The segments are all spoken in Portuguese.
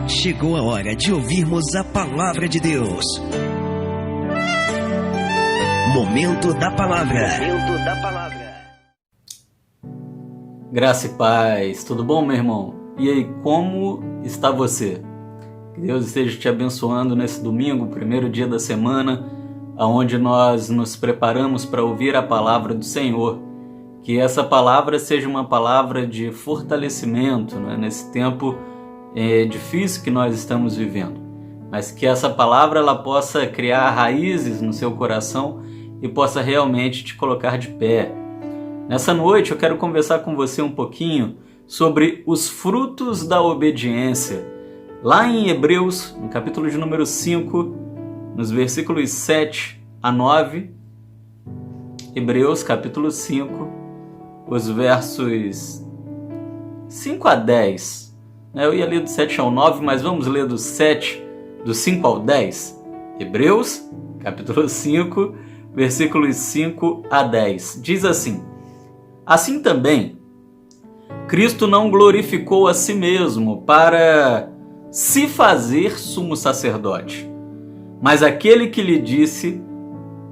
Chegou a hora de ouvirmos a palavra de Deus. Momento da palavra. Momento da palavra. Graça e paz, tudo bom, meu irmão? E aí, como está você? Que Deus esteja te abençoando nesse domingo, primeiro dia da semana, onde nós nos preparamos para ouvir a palavra do Senhor. Que essa palavra seja uma palavra de fortalecimento, né, nesse tempo difícil que nós estamos vivendo. Mas que essa palavra ela possa criar raízes no seu coração e possa realmente te colocar de pé. Nessa noite eu quero conversar com você um pouquinho sobre os frutos da obediência. Lá em Hebreus, no capítulo de número 5, nos versículos 7 a 9, Hebreus capítulo 5, os versos 5 a 10. Eu ia ler do 7 ao 9, mas vamos ler do 5 ao 10. Hebreus capítulo 5, versículos 5 a 10. Diz assim: Assim também, Cristo não glorificou a si mesmo para se fazer sumo sacerdote, mas aquele que lhe disse: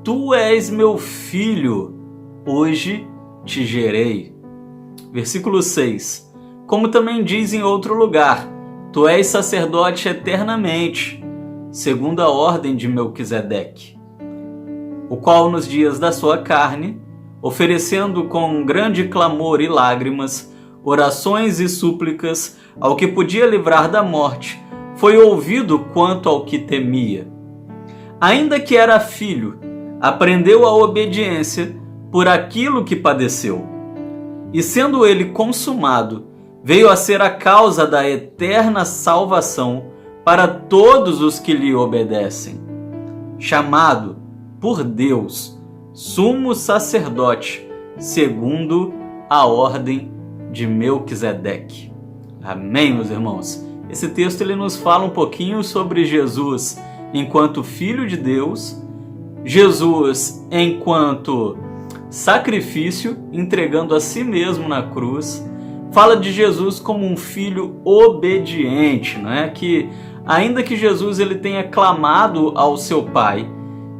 Tu és meu filho, hoje te gerei. Versículo 6. Como também diz em outro lugar: Tu és sacerdote eternamente, segundo a ordem de Melquisedeque, o qual nos dias da sua carne, oferecendo com grande clamor e lágrimas, orações e súplicas ao que podia livrar da morte, foi ouvido quanto ao que temia. Ainda que era filho, aprendeu a obediência por aquilo que padeceu. E sendo ele consumado, veio a ser a causa da eterna salvação para todos os que lhe obedecem. Chamado por Deus, sumo sacerdote, segundo a ordem de Melquisedeque. Amém, meus irmãos? Esse texto ele nos fala um pouquinho sobre Jesus enquanto Filho de Deus, Jesus enquanto sacrifício, entregando a si mesmo na cruz. Fala de Jesus como um filho obediente, né? Que ainda que Jesus ele tenha clamado ao seu Pai,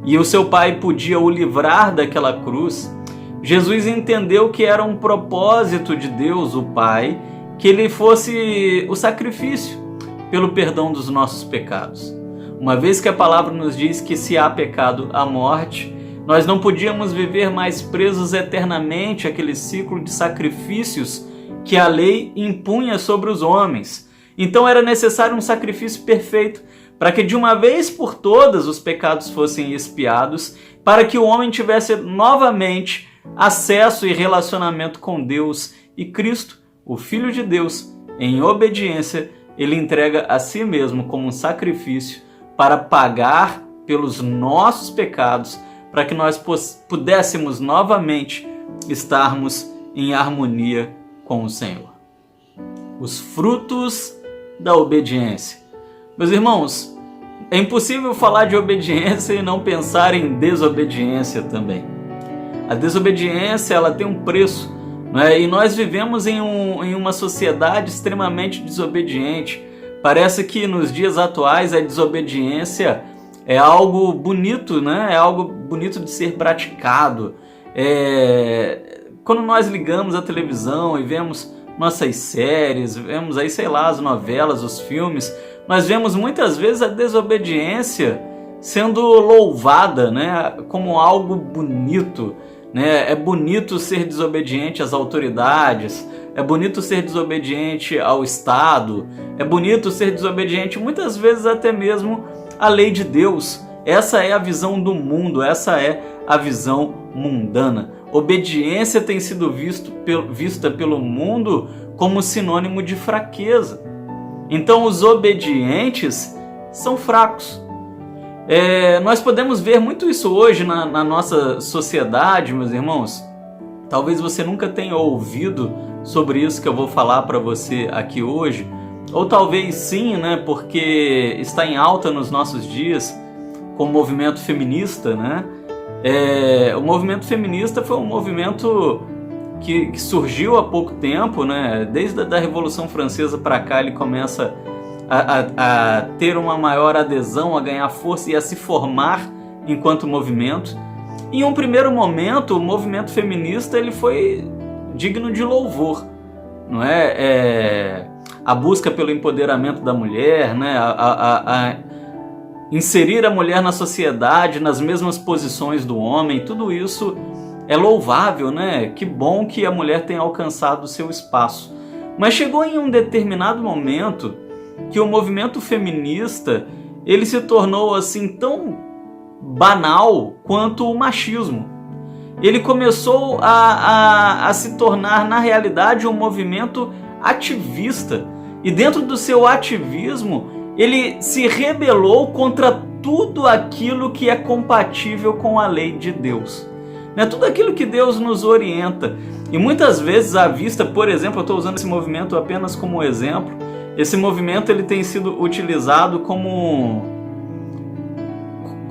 e o seu Pai podia o livrar daquela cruz, Jesus entendeu que era um propósito de Deus, o Pai, que ele fosse o sacrifício pelo perdão dos nossos pecados. Uma vez que a palavra nos diz que se há pecado, há morte, nós não podíamos viver mais presos eternamente àquele ciclo de sacrifícios que a lei impunha sobre os homens. Então era necessário um sacrifício perfeito para que de uma vez por todas os pecados fossem expiados, para que o homem tivesse novamente acesso e relacionamento com Deus. E Cristo, o Filho de Deus, em obediência, ele entrega a si mesmo como um sacrifício para pagar pelos nossos pecados, para que nós pudéssemos novamente estarmos em harmonia com o Senhor. Os frutos da obediência. Meus irmãos, é impossível falar de obediência e não pensar em desobediência também. A desobediência ela tem um preço, né? E nós vivemos em uma sociedade extremamente desobediente. Parece que nos dias atuais a desobediência é algo bonito, né? É algo bonito de ser praticado. Quando nós ligamos a televisão e vemos nossas séries, vemos aí, sei lá, as novelas, os filmes, nós vemos muitas vezes a desobediência sendo louvada, né, como algo bonito, né? É bonito ser desobediente às autoridades, é bonito ser desobediente ao Estado, é bonito ser desobediente muitas vezes até mesmo à lei de Deus. Essa é a visão do mundo, essa é a visão mundana. Obediência tem sido vista pelo mundo como sinônimo de fraqueza. Então os obedientes são fracos. Nós podemos ver muito isso hoje na nossa sociedade, meus irmãos. Talvez você nunca tenha ouvido sobre isso que eu vou falar para você aqui hoje, ou talvez sim, né, porque está em alta nos nossos dias com o movimento feminista, né? O movimento feminista foi um movimento que surgiu há pouco tempo, né? Desde a Revolução Francesa para cá ele começa a ter uma maior adesão, a ganhar força e a se formar enquanto movimento. Em um primeiro momento, o movimento feminista ele foi digno de louvor, não é? A busca pelo empoderamento da mulher, né? A inserir a mulher na sociedade, nas mesmas posições do homem, tudo isso é louvável, né? Que bom que a mulher tenha alcançado o seu espaço. Mas chegou em um determinado momento que o movimento feminista ele se tornou assim tão banal quanto o machismo. Ele começou a se tornar, na realidade, um movimento ativista. E dentro do seu ativismo, ele se rebelou contra tudo aquilo que é compatível com a lei de Deus. Né? Tudo aquilo que Deus nos orienta. E muitas vezes à vista, por exemplo, eu estou usando esse movimento apenas como exemplo, esse movimento ele tem sido utilizado como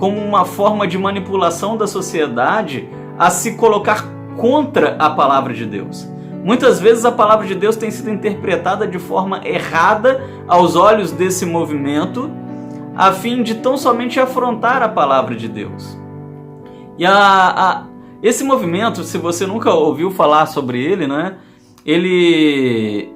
uma forma de manipulação da sociedade a se colocar contra a palavra de Deus. Muitas vezes a palavra de Deus tem sido interpretada de forma errada aos olhos desse movimento, a fim de tão somente afrontar a palavra de Deus. E esse movimento, se você nunca ouviu falar sobre ele, né? Ele,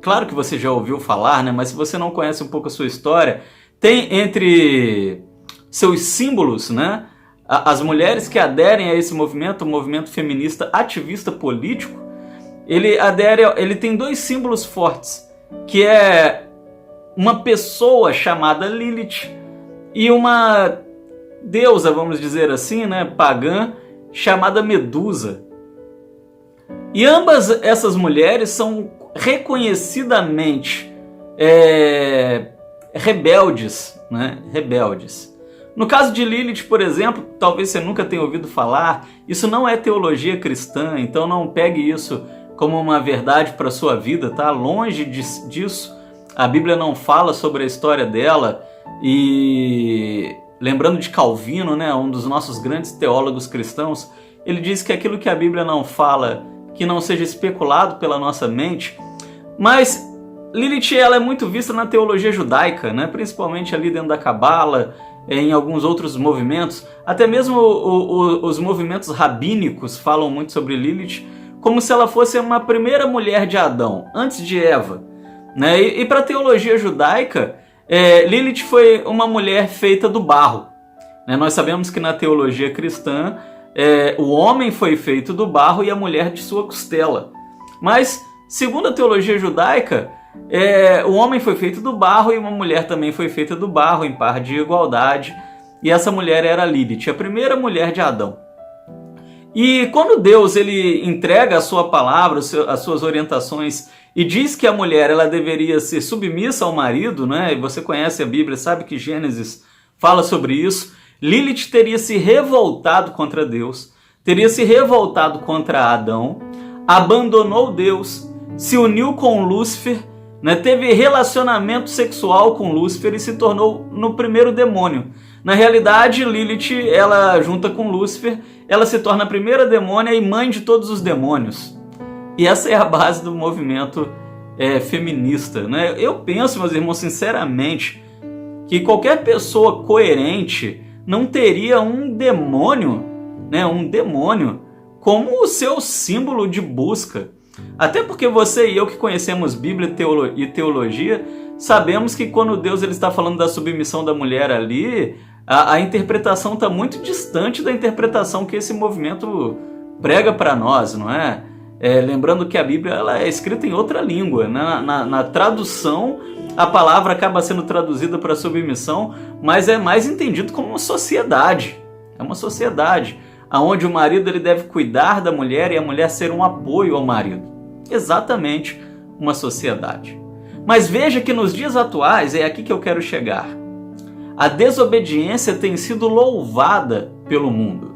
claro que você já ouviu falar, né? Mas se você não conhece um pouco a sua história, tem entre seus símbolos, né? As mulheres que aderem a esse movimento, o movimento feminista ativista político, ele tem dois símbolos fortes, que é uma pessoa chamada Lilith e uma deusa, vamos dizer assim, né, pagã, chamada Medusa. E ambas essas mulheres são reconhecidamente rebeldes, né? Rebeldes. No caso de Lilith, por exemplo, talvez você nunca tenha ouvido falar, isso não é teologia cristã, então não pegue isso como uma verdade para a sua vida, tá? Longe disso, a Bíblia não fala sobre a história dela. E lembrando de Calvino, né, um dos nossos grandes teólogos cristãos, ele diz que aquilo que a Bíblia não fala, que não seja especulado pela nossa mente. Mas Lilith ela é muito vista na teologia judaica, né, principalmente ali dentro da Cabala, em alguns outros movimentos, até mesmo os movimentos rabínicos falam muito sobre Lilith, como se ela fosse uma primeira mulher de Adão, antes de Eva. Né? E para a teologia judaica, Lilith foi uma mulher feita do barro. Né? Nós sabemos que na teologia cristã, o homem foi feito do barro e a mulher de sua costela. Mas, segundo a teologia judaica, o homem foi feito do barro e uma mulher também foi feita do barro, em par de igualdade. E essa mulher era Lilith, a primeira mulher de Adão. E quando Deus ele entrega a sua palavra, as suas orientações, e diz que a mulher ela deveria ser submissa ao marido, né? E você conhece a Bíblia, sabe que Gênesis fala sobre isso. Lilith teria se revoltado contra Deus, teria se revoltado contra Adão, abandonou Deus, se uniu com Lúcifer, né? Teve relacionamento sexual com Lúcifer e se tornou no primeiro demônio. Na realidade, Lilith, ela junta com Lúcifer, ela se torna a primeira demônia e mãe de todos os demônios. E essa é a base do movimento feminista. Né? Eu penso, meus irmãos, sinceramente, que qualquer pessoa coerente não teria um demônio, né, como o seu símbolo de busca. Até porque você e eu que conhecemos Bíblia e teologia, sabemos que quando Deus ele está falando da submissão da mulher ali, a interpretação está muito distante da interpretação que esse movimento prega para nós, não é? Lembrando que a Bíblia ela é escrita em outra língua. Na tradução, a palavra acaba sendo traduzida para submissão, mas é mais entendido como uma sociedade. É uma sociedade onde o marido ele deve cuidar da mulher e a mulher ser um apoio ao marido. Exatamente uma sociedade. Mas veja que nos dias atuais, é aqui que eu quero chegar, a desobediência tem sido louvada pelo mundo.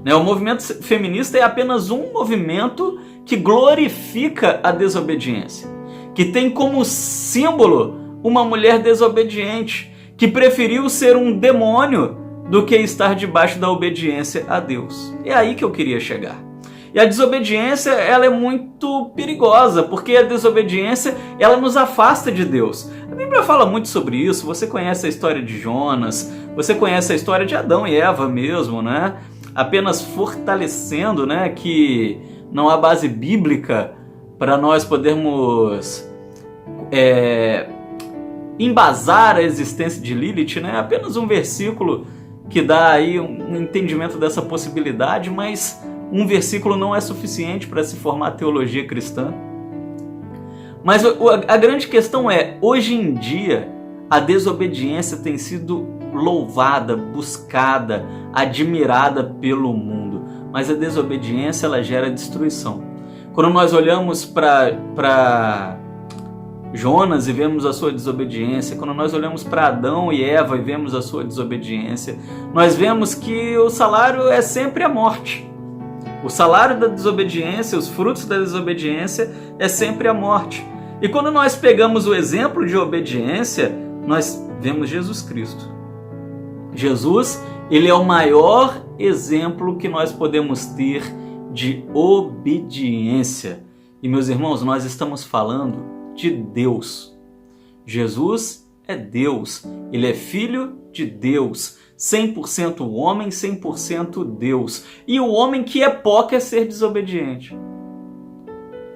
O movimento feminista é apenas um movimento que glorifica a desobediência, que tem como símbolo uma mulher desobediente, que preferiu ser um demônio do que estar debaixo da obediência a Deus. É aí que eu queria chegar. E a desobediência, ela é muito perigosa, porque a desobediência, ela nos afasta de Deus. A Bíblia fala muito sobre isso. Você conhece a história de Jonas, você conhece a história de Adão e Eva mesmo, né? Apenas fortalecendo, né, que não há base bíblica para nós podermos embasar a existência de Lilith, né? Apenas um versículo que dá aí um entendimento dessa possibilidade, mas um versículo não é suficiente para se formar teologia cristã. Mas a grande questão é, hoje em dia, a desobediência tem sido louvada, buscada, admirada pelo mundo. Mas a desobediência, ela gera destruição. Quando nós olhamos para Jonas e vemos a sua desobediência, quando nós olhamos para Adão e Eva e vemos a sua desobediência, nós vemos que o salário é sempre a morte. O salário da desobediência, os frutos da desobediência é sempre a morte. E quando nós pegamos o exemplo de obediência, nós vemos Jesus Cristo. Jesus, ele é o maior exemplo que nós podemos ter de obediência. E meus irmãos, nós estamos falando de Deus. Jesus é Deus, ele é filho de Deus, 100% homem, 100% Deus. E o homem que é pó quer ser desobediente.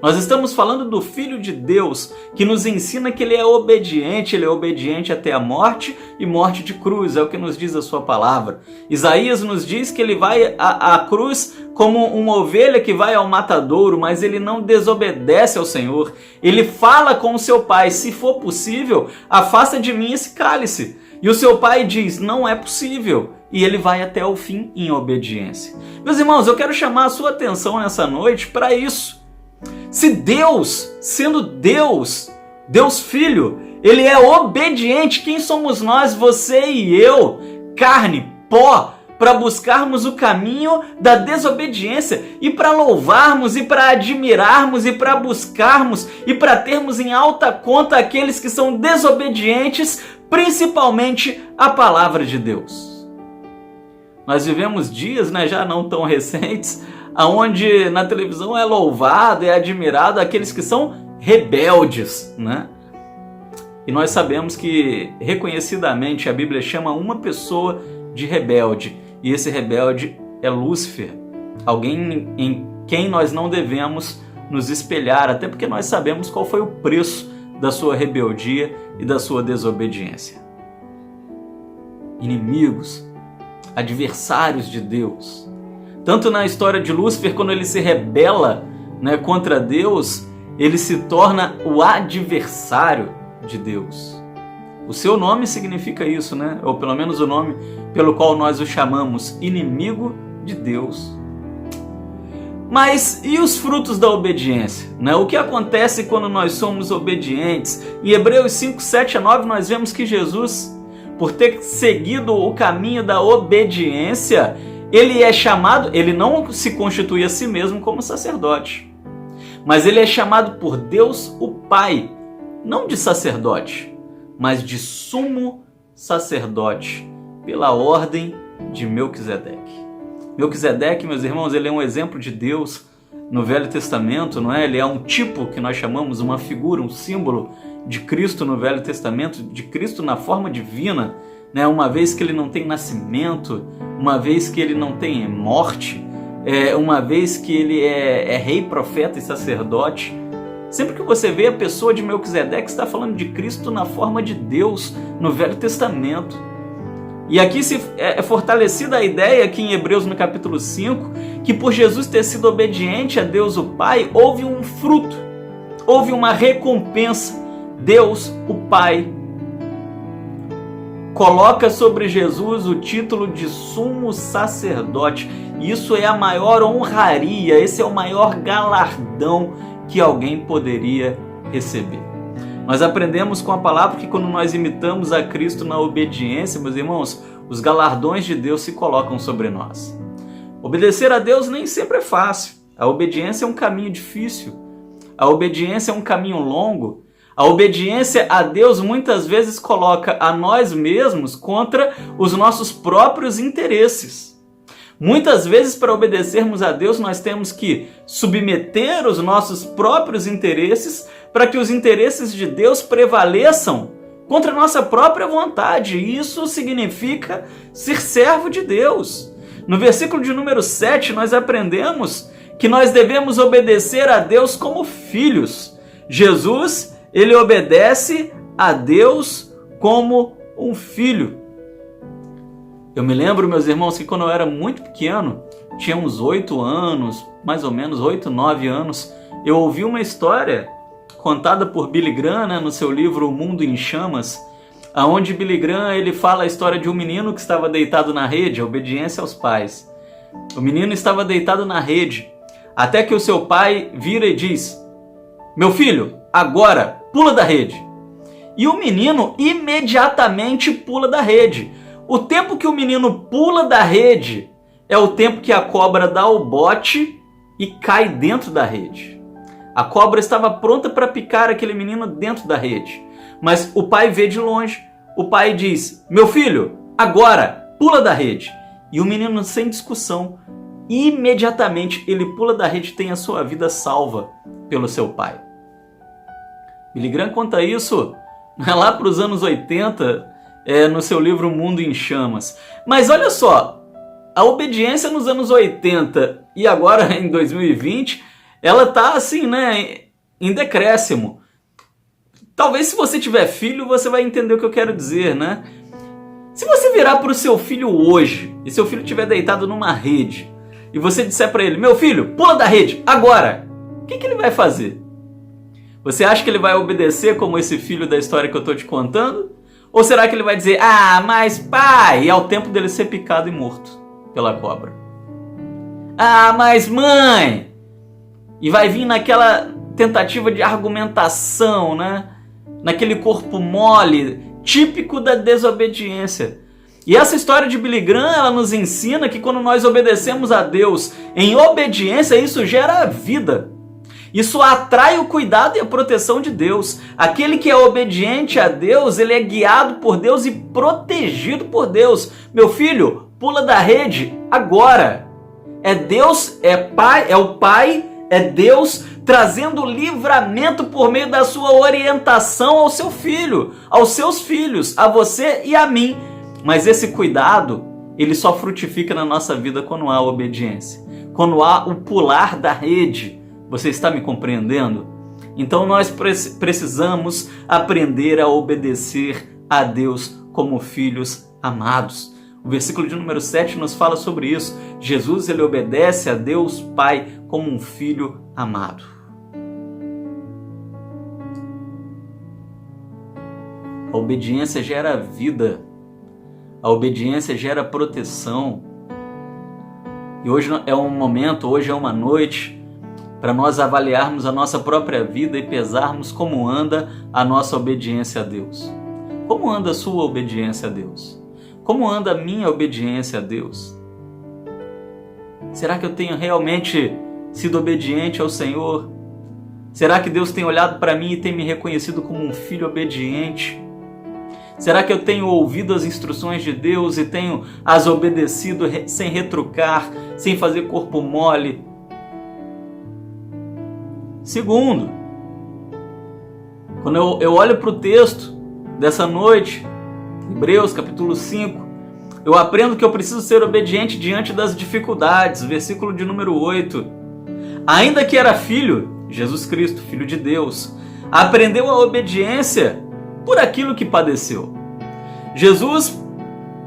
Nós estamos falando do Filho de Deus, que nos ensina que ele é obediente até a morte e morte de cruz, é o que nos diz a sua palavra. Isaías nos diz que ele vai à cruz como uma ovelha que vai ao matadouro, mas ele não desobedece ao Senhor. Ele fala com o seu pai, se for possível, afasta de mim esse cálice. E o seu pai diz, não é possível. E ele vai até o fim em obediência. Meus irmãos, eu quero chamar a sua atenção nessa noite para isso. Se Deus, sendo Deus, Deus Filho, ele é obediente, quem somos nós, você e eu, carne, pó, para buscarmos o caminho da desobediência e para louvarmos e para admirarmos e para buscarmos e para termos em alta conta aqueles que são desobedientes, principalmente a palavra de Deus. Nós vivemos dias, né, já não tão recentes, onde na televisão é louvado, é admirado aqueles que são rebeldes, né? E nós sabemos que reconhecidamente a Bíblia chama uma pessoa de rebelde, e esse rebelde é Lúcifer, alguém em quem nós não devemos nos espelhar, até porque nós sabemos qual foi o preço da sua rebeldia e da sua desobediência. Inimigos, adversários de Deus. Tanto na história de Lúcifer, quando ele se rebela, né, contra Deus, ele se torna o adversário de Deus. O seu nome significa isso, né? Ou pelo menos o nome pelo qual nós o chamamos, inimigo de Deus. Mas e os frutos da obediência, né? O que acontece quando nós somos obedientes? Em Hebreus 5, 7 a 9 nós vemos que Jesus, por ter seguido o caminho da obediência, ele é chamado, ele não se constitui a si mesmo como sacerdote, mas ele é chamado por Deus o Pai, não de sacerdote, mas de sumo sacerdote, pela ordem de Melquisedeque. Melquisedeque, meus irmãos, ele é um exemplo de Deus no Velho Testamento, não é? Ele é um tipo que nós chamamos, uma figura, um símbolo de Cristo no Velho Testamento, de Cristo na forma divina, né? Uma vez que ele não tem nascimento, uma vez que ele não tem morte, uma vez que ele é rei, profeta e sacerdote. Sempre que você vê a pessoa de Melquisedeque, está falando de Cristo na forma de Deus no Velho Testamento. E aqui é fortalecida a ideia aqui em Hebreus no capítulo 5, que por Jesus ter sido obediente a Deus o Pai, houve um fruto, houve uma recompensa. Deus o Pai coloca sobre Jesus o título de sumo sacerdote. Isso é a maior honraria, esse é o maior galardão que alguém poderia receber. Nós aprendemos com a palavra que quando nós imitamos a Cristo na obediência, meus irmãos, os galardões de Deus se colocam sobre nós. Obedecer a Deus nem sempre é fácil. A obediência é um caminho difícil. A obediência é um caminho longo. A obediência a Deus muitas vezes coloca a nós mesmos contra os nossos próprios interesses. Muitas vezes, para obedecermos a Deus, nós temos que submeter os nossos próprios interesses para que os interesses de Deus prevaleçam contra a nossa própria vontade. Isso significa ser servo de Deus. No versículo de número 7, nós aprendemos que nós devemos obedecer a Deus como filhos. Jesus, ele obedece a Deus como um filho. Eu me lembro, meus irmãos, que quando eu era muito pequeno, tinha uns 8 anos, mais ou menos 8, 9 anos, eu ouvi uma história contada por Billy Graham, né, no seu livro O Mundo em Chamas, onde Billy Graham ele fala a história de um menino que estava deitado na rede, a obediência aos pais. O menino estava deitado na rede, até que o seu pai vira e diz: "Meu filho, agora pula da rede." E o menino imediatamente pula da rede. O tempo que o menino pula da rede é o tempo que a cobra dá o bote e cai dentro da rede. A cobra estava pronta para picar aquele menino dentro da rede. Mas o pai vê de longe. O pai diz: "Meu filho, agora pula da rede." E o menino, sem discussão, imediatamente ele pula da rede e tem a sua vida salva pelo seu pai. Billy Graham conta isso lá para os anos 80, no seu livro O Mundo em Chamas. Mas olha só, a obediência nos anos 80 e agora em 2020, ela está assim, né, em decréscimo. Talvez se você tiver filho, você vai entender o que eu quero dizer, né? Se você virar para o seu filho hoje, e seu filho estiver deitado numa rede, e você disser para ele: "Meu filho, pula da rede, agora!" O que ele vai fazer? Você acha que ele vai obedecer como esse filho da história que eu estou te contando? Ou será que ele vai dizer: "Ah, mas pai", e é o tempo dele ser picado e morto pela cobra? "Ah, mas mãe", e vai vir naquela tentativa de argumentação, né? Naquele corpo mole, típico da desobediência. E essa história de Billy Graham, ela nos ensina que quando nós obedecemos a Deus em obediência, isso gera vida. Isso atrai o cuidado e a proteção de Deus. Aquele que é obediente a Deus, ele é guiado por Deus e protegido por Deus. Meu filho, pula da rede agora. É Deus, é Pai, é o Pai, é Deus trazendo livramento por meio da sua orientação ao seu filho, aos seus filhos, a você e a mim. Mas esse cuidado, ele só frutifica na nossa vida quando há obediência, quando há o pular da rede. Você está me compreendendo? Então nós precisamos aprender a obedecer a Deus como filhos amados. O versículo de número 7 nos fala sobre isso. Jesus, ele obedece a Deus Pai como um filho amado. A obediência gera vida. A obediência gera proteção. E hoje é um momento, hoje é uma noite para nós avaliarmos a nossa própria vida e pesarmos como anda a nossa obediência a Deus. Como anda a sua obediência a Deus? Como anda a minha obediência a Deus? Será que eu tenho realmente sido obediente ao Senhor? Será que Deus tem olhado para mim e tem me reconhecido como um filho obediente? Será que eu tenho ouvido as instruções de Deus e tenho as obedecido sem retrucar, sem fazer corpo mole? Segundo, quando eu olho para o texto dessa noite, Hebreus capítulo 5, eu aprendo que eu preciso ser obediente diante das dificuldades. Versículo de número 8. Ainda que era filho, Jesus Cristo, Filho de Deus, aprendeu a obediência por aquilo que padeceu. Jesus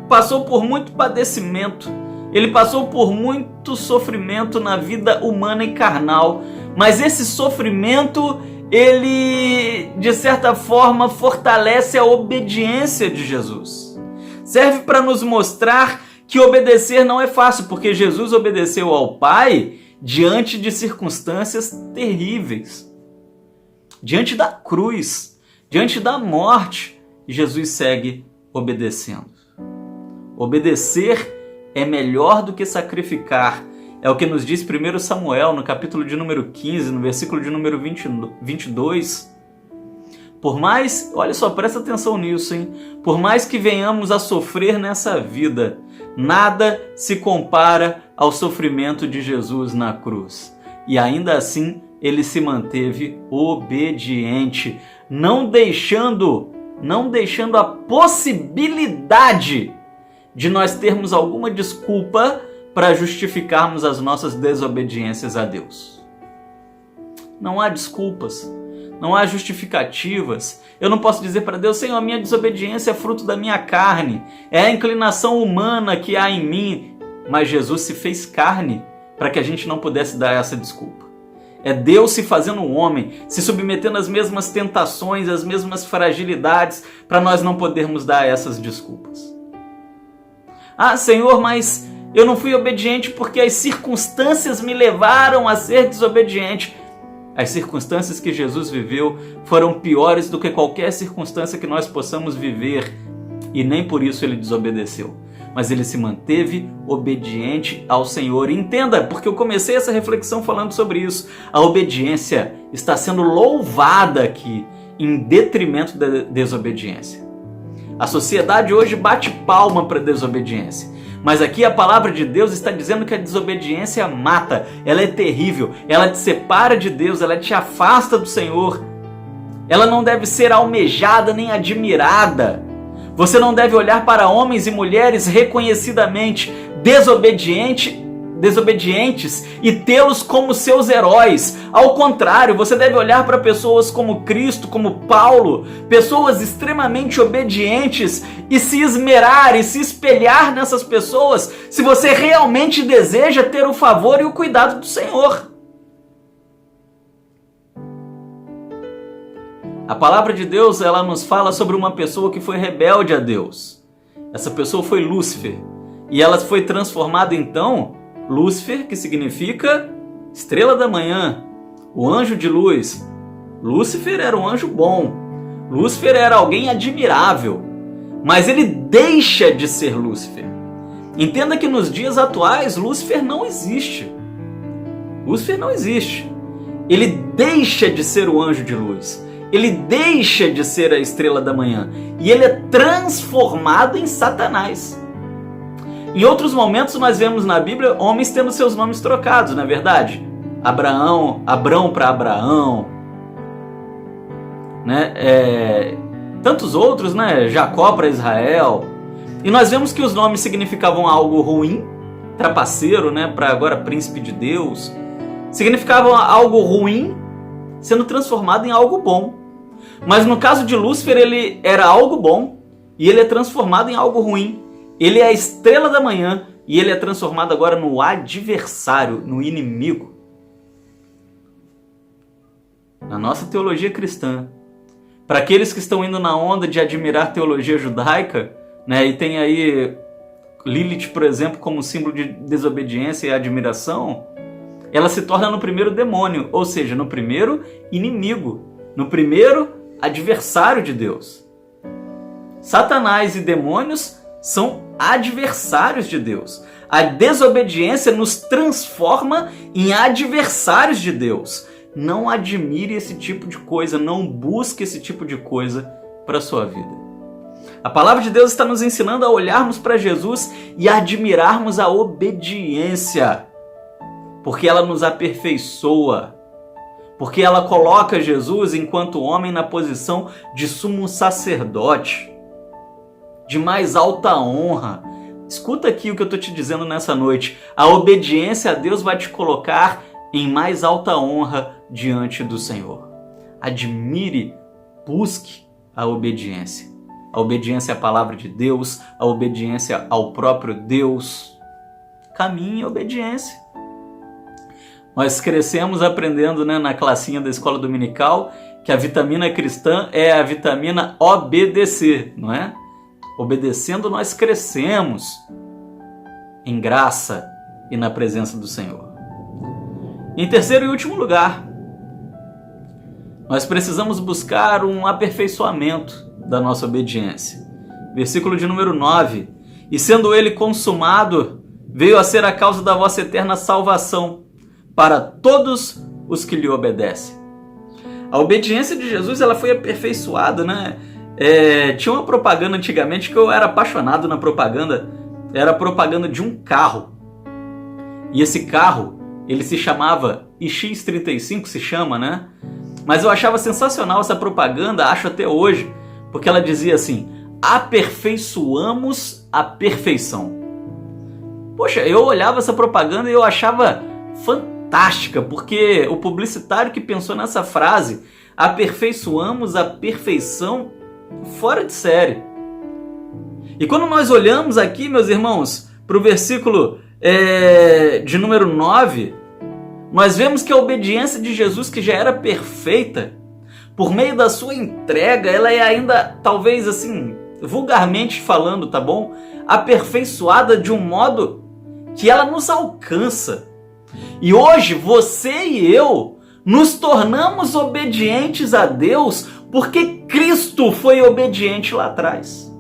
passou por muito padecimento, ele passou por muito sofrimento na vida humana e carnal, mas esse sofrimento, ele de certa forma fortalece a obediência de Jesus. Serve para nos mostrar que obedecer não é fácil, porque Jesus obedeceu ao Pai diante de circunstâncias terríveis, diante da cruz, diante da morte, Jesus segue obedecendo. Obedecer é melhor do que sacrificar. É o que nos diz 1 Samuel, no capítulo de número 15, no versículo de número 22. Por mais, olha só, presta atenção nisso, hein? Por mais que venhamos a sofrer nessa vida, Nada se compara ao sofrimento de Jesus na cruz. E ainda assim, ele se manteve obediente, não deixando a possibilidade de nós termos alguma desculpa para justificarmos as nossas desobediências a Deus. Não há desculpas, não há justificativas. Eu não posso dizer para Deus: Senhor, a minha desobediência é fruto da minha carne, é a inclinação humana que há em mim. Mas Jesus se fez carne para que a gente não pudesse dar essa desculpa. É Deus se fazendo um homem, se submetendo às mesmas tentações, às mesmas fragilidades, para nós não podermos dar essas desculpas. Ah, Senhor, mas eu não fui obediente porque as circunstâncias me levaram a ser desobediente. As circunstâncias que Jesus viveu foram piores do que qualquer circunstância que nós possamos viver, e nem por isso ele desobedeceu. Mas ele se manteve obediente ao Senhor. E entenda, porque eu comecei essa reflexão falando sobre isso. A obediência está sendo louvada aqui, em detrimento da desobediência. A sociedade hoje bate palma para a desobediência. Mas aqui a palavra de Deus está dizendo que a desobediência mata. Ela é terrível. Ela te separa de Deus, ela te afasta do Senhor. Ela não deve ser almejada nem admirada. Você não deve olhar para homens e mulheres reconhecidamente desobedientes e tê-los como seus heróis. Ao contrário, você deve olhar para pessoas como Cristo, como Paulo, pessoas extremamente obedientes, e se esmerar e se espelhar nessas pessoas, se você realmente deseja ter o favor e o cuidado do Senhor. A palavra de Deus, ela nos fala sobre uma pessoa que foi rebelde a Deus. Essa pessoa foi Lúcifer. E ela foi transformada então, Lúcifer, que significa estrela da manhã, o anjo de luz. Lúcifer era um anjo bom. Lúcifer era alguém admirável. Mas ele deixa de ser Lúcifer. Entenda que nos dias atuais, Lúcifer não existe. Lúcifer não existe. Ele deixa de ser o anjo de luz. Ele deixa de ser a estrela da manhã e ele é transformado em Satanás. Em outros momentos nós vemos na Bíblia homens tendo seus nomes trocados, não é verdade? Abrão para Abraão, né? Tantos outros, né? Jacó para Israel. E nós vemos que os nomes significavam algo ruim, trapaceiro, né? Para agora príncipe de Deus. Significavam algo ruim sendo transformado em algo bom. Mas no caso de Lúcifer, ele era algo bom e ele é transformado em algo ruim. Ele é a estrela da manhã e ele é transformado agora no adversário, no inimigo. Na nossa teologia cristã, para aqueles que estão indo na onda de admirar teologia judaica, né, e tem aí Lilith, por exemplo, como símbolo de desobediência e admiração, ela se torna no primeiro demônio, ou seja, no primeiro inimigo, no primeiro adversário de Deus. Satanás e demônios são adversários de Deus. A desobediência nos transforma em adversários de Deus. Não admire esse tipo de coisa, não busque esse tipo de coisa para a sua vida. A palavra de Deus está nos ensinando a olharmos para Jesus e a admirarmos a obediência, porque ela nos aperfeiçoa. Porque ela coloca Jesus enquanto homem na posição de sumo sacerdote, de mais alta honra. Escuta aqui o que eu estou te dizendo nessa noite. A obediência a Deus vai te colocar em mais alta honra diante do Senhor. Admire, busque a obediência. A obediência à palavra de Deus, a obediência ao próprio Deus. Caminhe em obediência. Nós crescemos aprendendo, né, na classinha da escola dominical que a vitamina cristã é a vitamina obedecer, não é? Obedecendo nós crescemos em graça e na presença do Senhor. Em terceiro e último lugar, nós precisamos buscar um aperfeiçoamento da nossa obediência. Versículo de número 9. E sendo ele consumado, veio a ser a causa da vossa eterna salvação para todos os que lhe obedecem. A obediência de Jesus, ela foi aperfeiçoada, né? Tinha uma propaganda antigamente que eu era apaixonado na propaganda. era propaganda de um carro. E esse carro, ele se chamava iX35, se chama, né? Mas eu achava sensacional essa propaganda, acho até hoje, porque ela dizia assim: aperfeiçoamos a perfeição. Poxa, eu olhava essa propaganda e eu achava fantástica, porque o publicitário que pensou nessa frase, aperfeiçoamos a perfeição, fora de série. E quando nós olhamos aqui, meus irmãos, para o versículo de número 9, nós vemos que a obediência de Jesus, que já era perfeita, por meio da sua entrega, ela é ainda, talvez assim, vulgarmente falando, tá bom? Aperfeiçoada de um modo que ela nos alcança. E hoje, você e eu nos tornamos obedientes a Deus porque Cristo foi obediente lá atrás.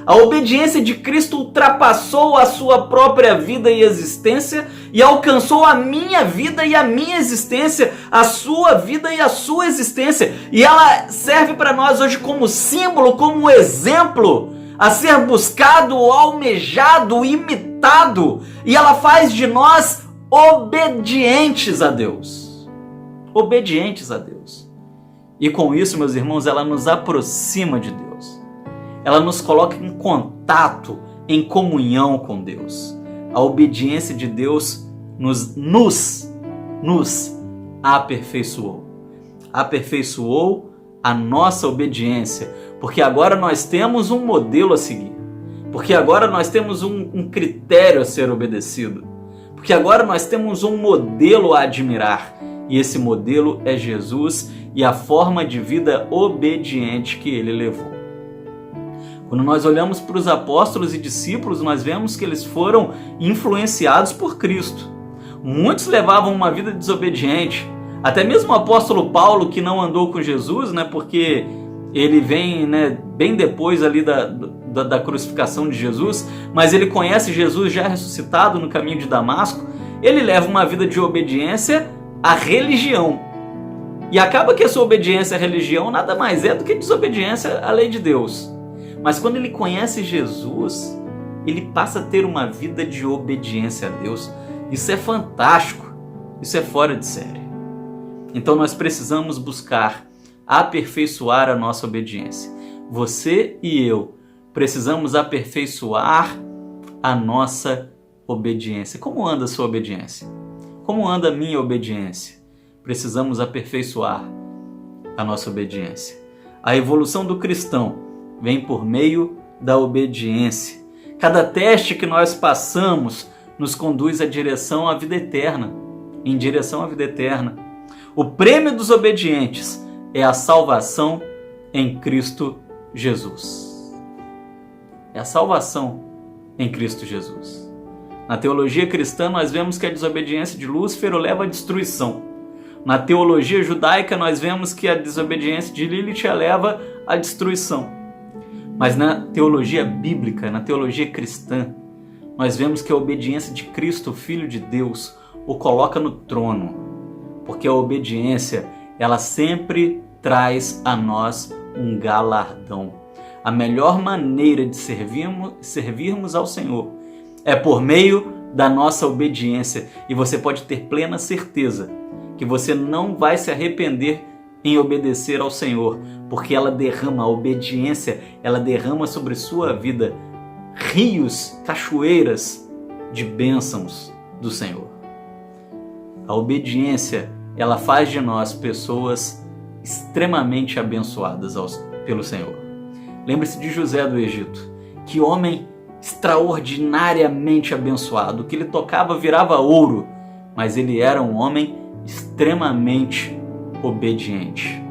A obediência de Cristo ultrapassou a sua própria vida e existência e alcançou a minha vida e a minha existência, a sua vida e a sua existência. E ela serve para nós hoje como símbolo, como exemplo a ser buscado, almejado, imitado. E ela faz de nós obedientes a Deus. Obedientes a Deus. E com isso, meus irmãos, ela nos aproxima de Deus. Ela nos coloca em contato, em comunhão com Deus. A obediência de Deus nos aperfeiçoou. Aperfeiçoou a nossa obediência, porque agora nós temos um modelo a seguir. Porque agora nós temos um critério a ser obedecido. Porque agora nós temos um modelo a admirar. E esse modelo é Jesus e a forma de vida obediente que ele levou. Quando nós olhamos para os apóstolos e discípulos, nós vemos que eles foram influenciados por Cristo. Muitos levavam uma vida desobediente. Até mesmo o apóstolo Paulo, que não andou com Jesus, né, porque ele vem, né, bem depois ali da crucificação de Jesus, mas ele conhece Jesus já ressuscitado no caminho de Damasco. Ele leva uma vida de obediência à religião. E acaba que a sua obediência à religião nada mais é do que desobediência à lei de Deus. Mas quando ele conhece Jesus, ele passa a ter uma vida de obediência a Deus. Isso é fantástico, isso é fora de série. Então nós precisamos buscar aperfeiçoar a nossa obediência. Você e eu precisamos aperfeiçoar a nossa obediência. Como anda a sua obediência? Como anda a minha obediência? Precisamos aperfeiçoar a nossa obediência. A evolução do cristão vem por meio da obediência. Cada teste que nós passamos nos conduz à direção à vida eterna. Em direção à vida eterna. O prêmio dos obedientes é a salvação em Cristo Jesus. É a salvação em Cristo Jesus. Na teologia cristã nós vemos que a desobediência de Lúcifer o leva à destruição. Na teologia judaica nós vemos que a desobediência de Lilith a leva à destruição. Mas na teologia bíblica, na teologia cristã, nós vemos que a obediência de Cristo, o Filho de Deus, o coloca no trono. Porque a obediência, ela sempre traz a nós um galardão. A melhor maneira de servirmos ao Senhor é por meio da nossa obediência. E você pode ter plena certeza que você não vai se arrepender em obedecer ao Senhor, porque ela derrama, a obediência, ela derrama sobre sua vida rios, cachoeiras de bênçãos do Senhor. A obediência, ela faz de nós pessoas extremamente abençoadas pelo Senhor. Lembre-se de José do Egito, que homem extraordinariamente abençoado, o que ele tocava virava ouro, mas ele era um homem extremamente obediente.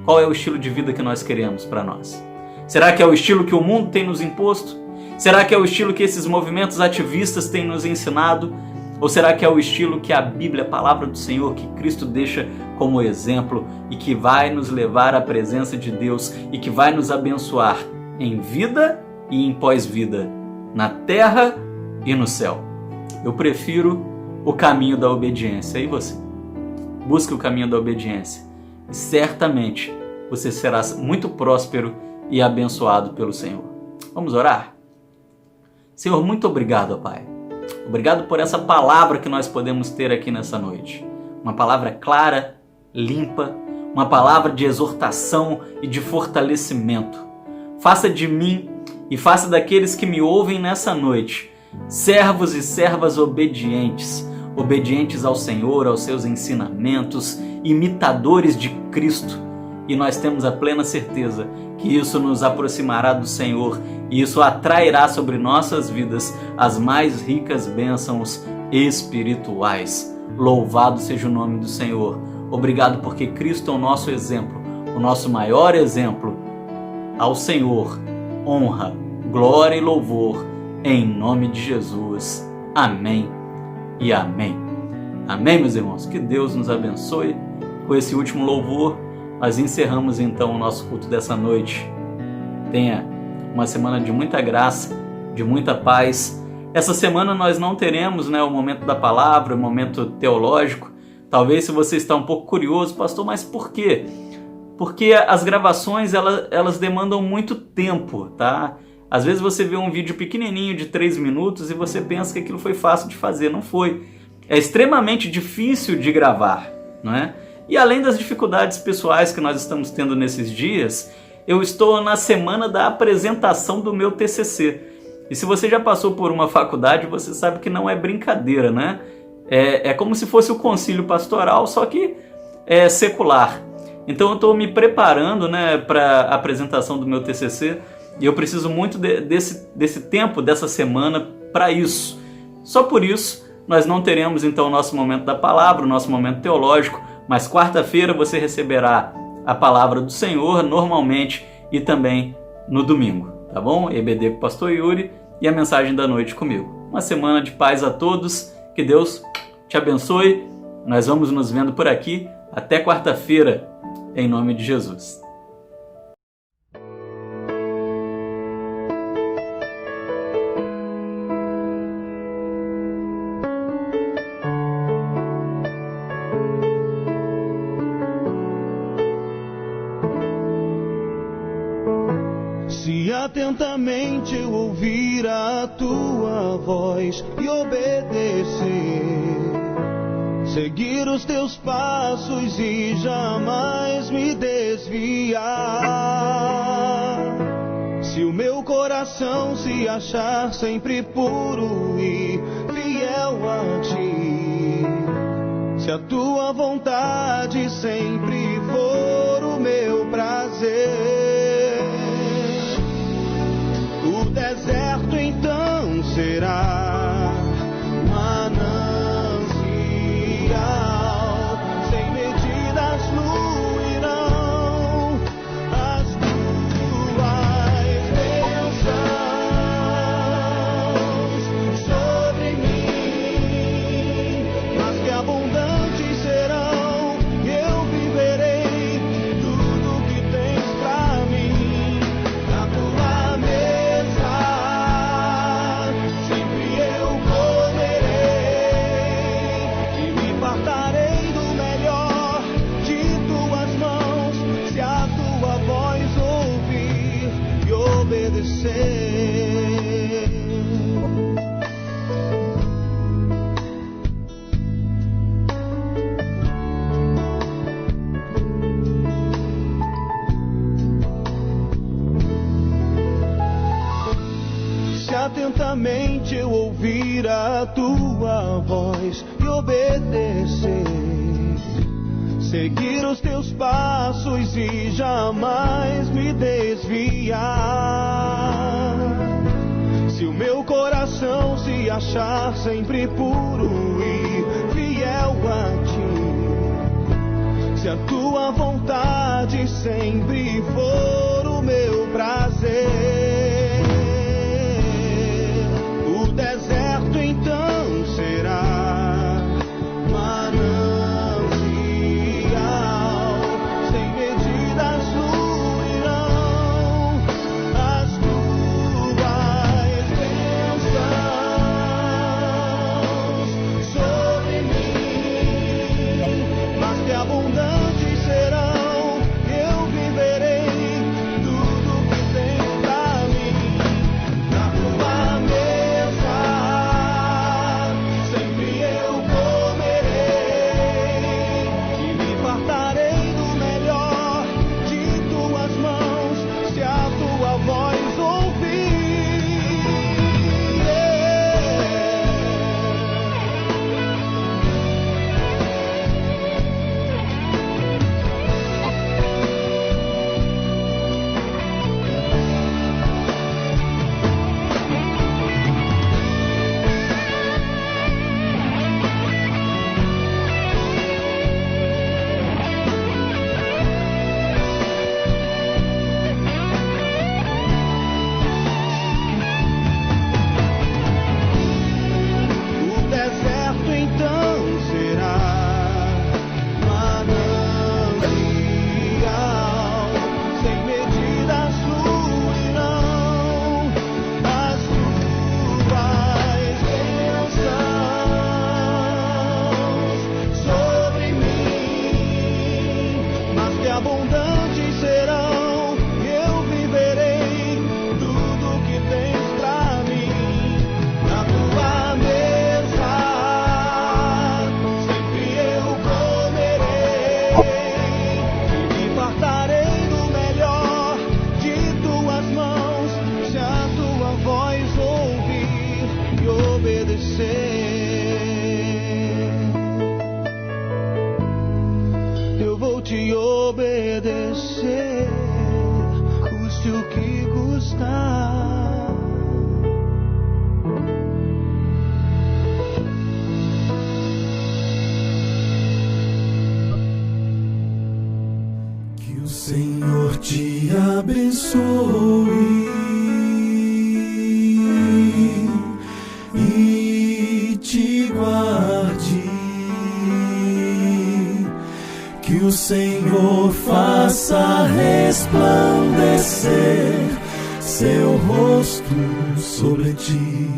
Qual é o estilo de vida que nós queremos para nós? Será que é o estilo que o mundo tem nos imposto? Será que é o estilo que esses movimentos ativistas têm nos ensinado? Ou será que é o estilo que a Bíblia, a palavra do Senhor, que Cristo deixa como exemplo e que vai nos levar à presença de Deus e que vai nos abençoar em vida e em pós-vida, na terra e no céu? Eu prefiro o caminho da obediência. E você? Busque o caminho da obediência e certamente você será muito próspero e abençoado pelo Senhor. Vamos orar? Senhor, muito obrigado, Pai. Obrigado por essa palavra que nós podemos ter aqui nessa noite. Uma palavra clara, limpa, uma palavra de exortação e de fortalecimento. Faça de mim e faça daqueles que me ouvem nessa noite servos e servas obedientes, obedientes ao Senhor, aos seus ensinamentos, imitadores de Cristo. E nós temos a plena certeza que isso nos aproximará do Senhor e isso atrairá sobre nossas vidas as mais ricas bênçãos espirituais. Louvado seja o nome do Senhor. Obrigado porque Cristo é o nosso exemplo, o nosso maior exemplo. Ao Senhor, honra, glória e louvor, em nome de Jesus. Amém e amém. Amém, meus irmãos. Que Deus nos abençoe. Com esse último louvor, nós encerramos então o nosso culto dessa noite. Tenha uma semana de muita graça, de muita paz. Essa semana nós não teremos o momento da palavra, o momento teológico. Talvez se você está um pouco curioso, pastor, mas por quê? Porque as gravações elas demandam muito tempo, tá? Às vezes você vê um vídeo pequenininho de 3 minutos e você pensa que aquilo foi fácil de fazer. Não foi. É extremamente difícil de gravar, não é? E além das dificuldades pessoais que nós estamos tendo nesses dias, eu estou na semana da apresentação do meu TCC. E se você já passou por uma faculdade, você sabe que não é brincadeira, né? É como se fosse o concílio pastoral, só que é secular. Então eu estou me preparando, para a apresentação do meu TCC e eu preciso muito desse tempo, dessa semana para isso. Só por isso nós não teremos então o nosso momento da palavra, o nosso momento teológico, mas quarta-feira você receberá a palavra do Senhor normalmente e também no domingo, tá bom? EBD com o pastor Yuri e a mensagem da noite comigo. Uma semana de paz a todos, que Deus te abençoe. Nós vamos nos vendo por aqui. Até quarta-feira, em nome de Jesus. Se atentamente eu ouvir a tua voz e obedecer, seguir os teus passos e jamais me desviar. Se o meu coração se achar sempre puro e fiel a ti, se a tua vontade sempre for o meu prazer, o deserto então será manancial, sem medidas fluirão as tuas bênçãos sobre mim, mas que abundantes serão, eu viverei tudo que tens pra mim, na tua mesa sempre eu comerei e me fartarei do melhor de tuas mãos, se a tua voz ouvir e obedecer. Se atentamente eu ouvir a tua voz e obedecer, seguir os teus passos e jamais me desviar. Se o meu coração se achar sempre puro e fiel a ti, se a tua vontade sempre for o meu prazer, o deserto então será manancial, sem medidas fluirão as tuas bênçãos sobre mim, mas que abundantes serão, eu viverei está. Que o Senhor te abençoe e te guarde. Que o Senhor faça resplandecer seu rosto sobre ti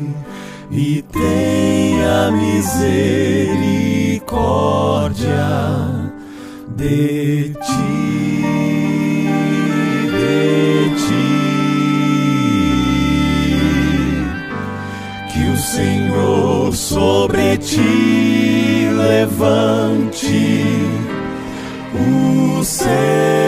e tenha misericórdia de ti, de ti. Que o Senhor sobre ti levante o céu